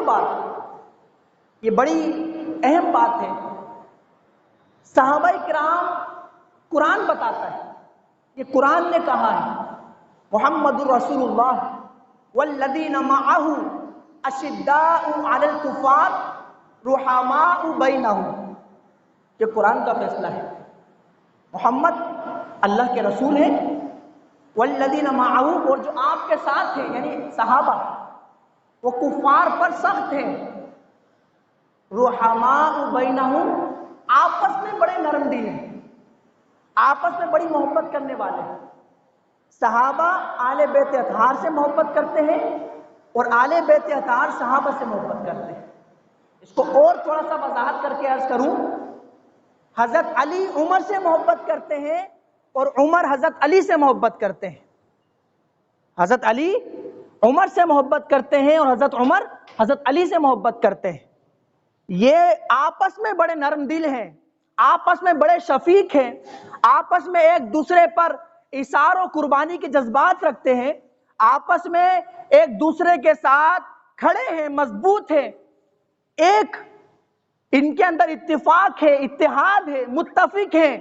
بات، یہ بڑی اہم بات ہے، صحابہ کرام قرآن بتاتا ہے، یہ قرآن نے کہا ہے محمد رسول اللہ والذین معہ اشداء علی الکفار رحماء بینہم، یہ قرآن کا فیصلہ ہے۔ محمد اللہ کے رسول ہیں، والذین معہ، اور جو آپ کے ساتھ ہیں یعنی صحابہ، وہ کفار پر سخت ہیں، رحماء بینہم، آپس میں بڑے نرم دل ہیں، آپس میں بڑی محبت کرنے والے ہیں۔ صحابہ آل بیت اطہار سے محبت کرتے ہیں اور آل بیت اطہار صحابہ سے محبت کرتے ہیں۔ اس کو اور تھوڑا سا وضاحت کر کے عرض کروں، حضرت علی عمر سے محبت کرتے ہیں اور عمر حضرت علی سے محبت کرتے ہیں، حضرت علی عمر سے محبت کرتے ہیں اور حضرت عمر حضرت علی سے محبت کرتے ہیں۔ یہ آپس میں بڑے نرم دل ہیں، آپس میں بڑے شفیق ہیں، آپس میں ایک دوسرے پر ایثار و قربانی کے جذبات رکھتے ہیں، آپس میں ایک دوسرے کے ساتھ کھڑے ہیں، مضبوط ہیں، ایک ان کے اندر اتفاق ہے، اتحاد ہے، متفق ہیں،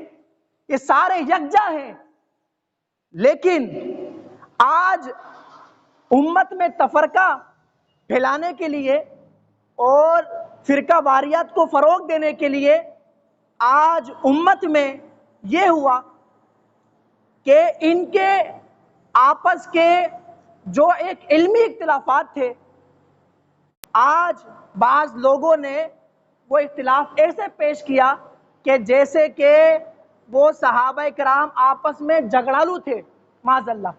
یہ سارے یکجا ہیں۔ لیکن آج امت میں تفرقہ پھیلانے کے لیے اور فرقہ واریت کو فروغ دینے کے لیے آج امت میں یہ ہوا کہ ان کے آپس کے جو ایک علمی اختلافات تھے، آج بعض لوگوں نے وہ اختلاف ایسے پیش کیا کہ جیسے کہ وہ صحابہ کرام آپس میں جھگڑالو تھے، معاذ اللہ،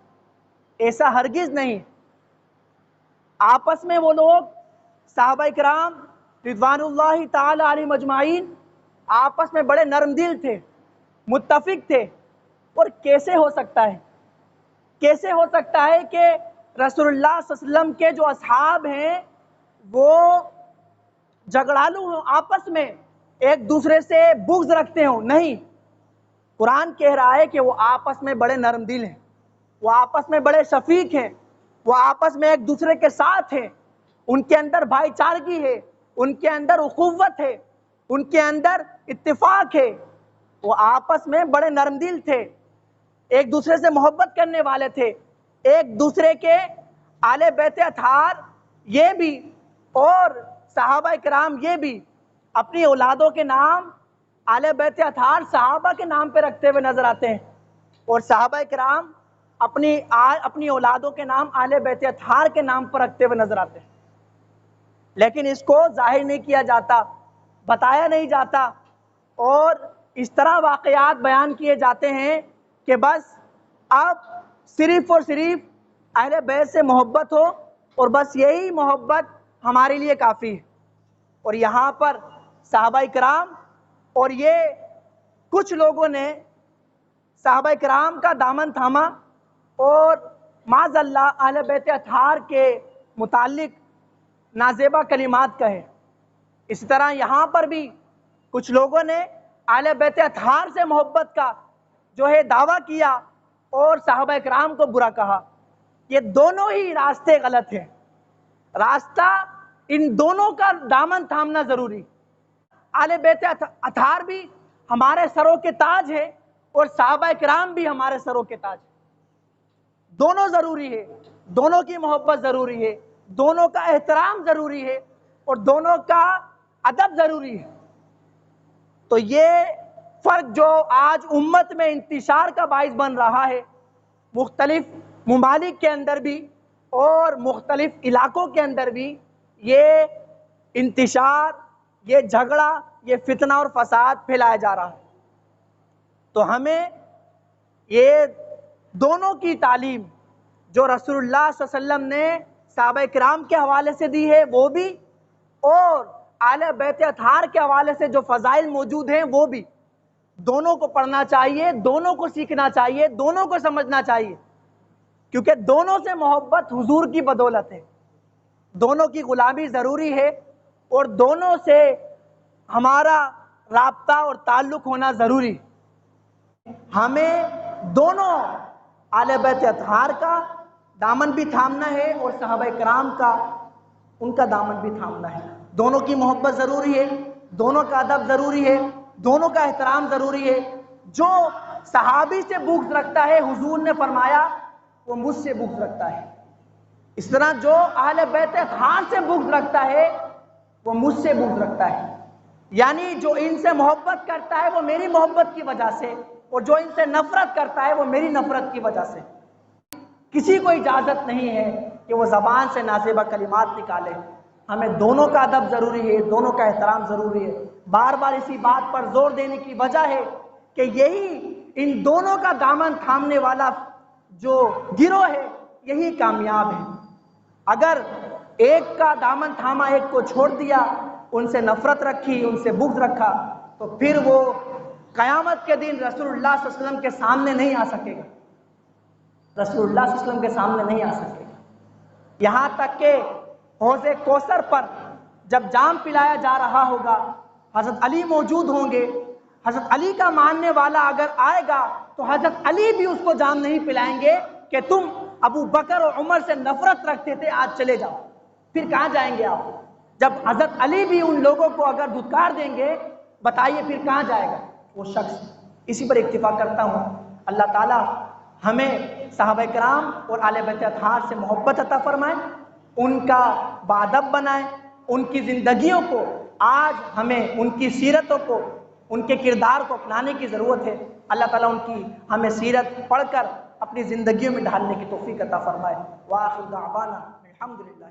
ایسا ہرگز نہیں۔ آپس میں وہ لوگ صحابہ کرام رضوان اللہ تعالی علیہم اجمعین آپس میں بڑے نرم دل تھے، متفق تھے۔ اور کیسے ہو سکتا ہے، کیسے ہو سکتا ہے کہ رسول اللہ صلی اللہ علیہ وسلم کے جو اصحاب ہیں وہ جھگڑالو ہوں، آپس میں ایک دوسرے سے بغض رکھتے ہوں؟ نہیں، قرآن کہہ رہا ہے کہ وہ آپس میں بڑے نرم دل ہیں، وہ آپس میں بڑے شفیق ہیں، وہ آپس میں ایک دوسرے کے ساتھ ہیں، ان کے اندر بھائی چارگی ہے، ان کے اندر اخوت ہے، ان کے اندر اتفاق ہے، وہ آپس میں بڑے نرم دل تھے، ایک دوسرے سے محبت کرنے والے تھے، ایک دوسرے کے آل بیت اطہار یہ بھی اور صحابہ کرام یہ بھی اپنی اولادوں کے نام آل بیت اطہار صحابہ کے نام پہ رکھتے ہوئے نظر آتے ہیں، اور صحابہ کرام اپنی اولادوں کے نام آل بیت اطہار کے نام پر رکھتے ہوئے نظر آتے ہیں۔ لیکن اس کو ظاہر نہیں کیا جاتا، بتایا نہیں جاتا، اور اس طرح واقعات بیان کیے جاتے ہیں کہ بس اب صرف اور صرف اہل بیت سے محبت ہو اور بس یہی محبت ہمارے لیے کافی ہے۔ اور یہاں پر صحابہ کرام اور یہ کچھ لوگوں نے صحابہ کرام کا دامن تھاما اور معاذ اللہ اہل بیت اطہار کے متعلق نازیبہ کلمات کہے۔ اسی طرح یہاں پر بھی کچھ لوگوں نے اہل بیت اطہار سے محبت کا جو ہے دعویٰ کیا اور صحابہ کرام کو برا کہا۔ یہ دونوں ہی راستے غلط ہیں، راستہ ان دونوں کا دامن تھامنا ضروری۔ اہل بیت اطہار بھی ہمارے سروں کے تاج ہے اور صحابہ کرام بھی ہمارے سروں کے تاج ہے، دونوں ضروری ہے، دونوں کی محبت ضروری ہے، دونوں کا احترام ضروری ہے اور دونوں کا ادب ضروری ہے۔ تو یہ فرق جو آج امت میں انتشار کا باعث بن رہا ہے، مختلف ممالک کے اندر بھی اور مختلف علاقوں کے اندر بھی یہ انتشار، یہ جھگڑا، یہ فتنہ اور فساد پھیلایا جا رہا ہے۔ تو ہمیں یہ دونوں کی تعلیم جو رسول اللہ صلی اللہ علیہ وسلم نے صحابہ کرام کے حوالے سے دی ہے وہ بھی، اور اہل بیت اطہار کے حوالے سے جو فضائل موجود ہیں وہ بھی، دونوں کو پڑھنا چاہیے، دونوں کو سیکھنا چاہیے، دونوں کو سمجھنا چاہیے، کیونکہ دونوں سے محبت حضور کی بدولت ہے، دونوں کی غلامی ضروری ہے اور دونوں سے ہمارا رابطہ اور تعلق ہونا ضروری ہے۔ ہمیں دونوں اہل بیت اطہار کا دامن بھی تھامنا ہے اور صحابہ کرام کا ان کا دامن بھی تھامنا ہے۔ دونوں کی محبت ضروری ہے، دونوں کا ادب ضروری ہے، دونوں کا احترام ضروری ہے۔ جو صحابی سے بغض رکھتا ہے، حضور نے فرمایا وہ مجھ سے بغض رکھتا ہے۔ اس طرح جو اہل بیت اطہار سے بغض رکھتا ہے وہ مجھ سے بغض رکھتا ہے، یعنی جو ان سے محبت کرتا ہے وہ میری محبت کی وجہ سے، اور جو ان سے نفرت کرتا ہے وہ میری نفرت کی وجہ سے۔ کسی کو اجازت نہیں ہے کہ وہ زبان سے نازیبہ کلمات نکالے۔ ہمیں دونوں کا ادب ضروری ہے، دونوں کا احترام ضروری ہے۔ بار بار اسی بات پر زور دینے کی وجہ ہے کہ یہی ان دونوں کا دامن تھامنے والا جو گروہ ہے یہی کامیاب ہے۔ اگر ایک کا دامن تھاما، ایک کو چھوڑ دیا، ان سے نفرت رکھی، ان سے بغض رکھا، تو پھر وہ قیامت کے دن رسول اللہ صلی اللہ علیہ وسلم کے سامنے نہیں آ سکے گا، رسول اللہ صلی اللہ علیہ وسلم کے سامنے نہیں آ سکے گا۔ یہاں تک کہ حوض کوثر پر جب جام پلایا جا رہا ہوگا، حضرت علی موجود ہوں گے، حضرت علی کا ماننے والا اگر آئے گا تو حضرت علی بھی اس کو جام نہیں پلائیں گے کہ تم ابو بکر اور عمر سے نفرت رکھتے تھے، آج چلے جاؤ۔ پھر کہاں جائیں گے آپ؟ جب حضرت علی بھی ان لوگوں کو اگر دھتکار دیں گے، بتائیے پھر کہاں جائے گا وہ شخص؟ اسی پر اکتفا کرتا ہوں۔ اللہ تعالیٰ ہمیں صحابہ کرام اور اہل بیت اطہار سے محبت عطا فرمائے، ان کا باادب بنائے، ان کی زندگیوں کو، آج ہمیں ان کی سیرتوں کو، ان کے کردار کو اپنانے کی ضرورت ہے۔ اللہ تعالیٰ ان کی ہمیں سیرت پڑھ کر اپنی زندگیوں میں ڈھالنے کی توفیق عطا فرمائے۔ وآخر دعوانا الحمدللہ۔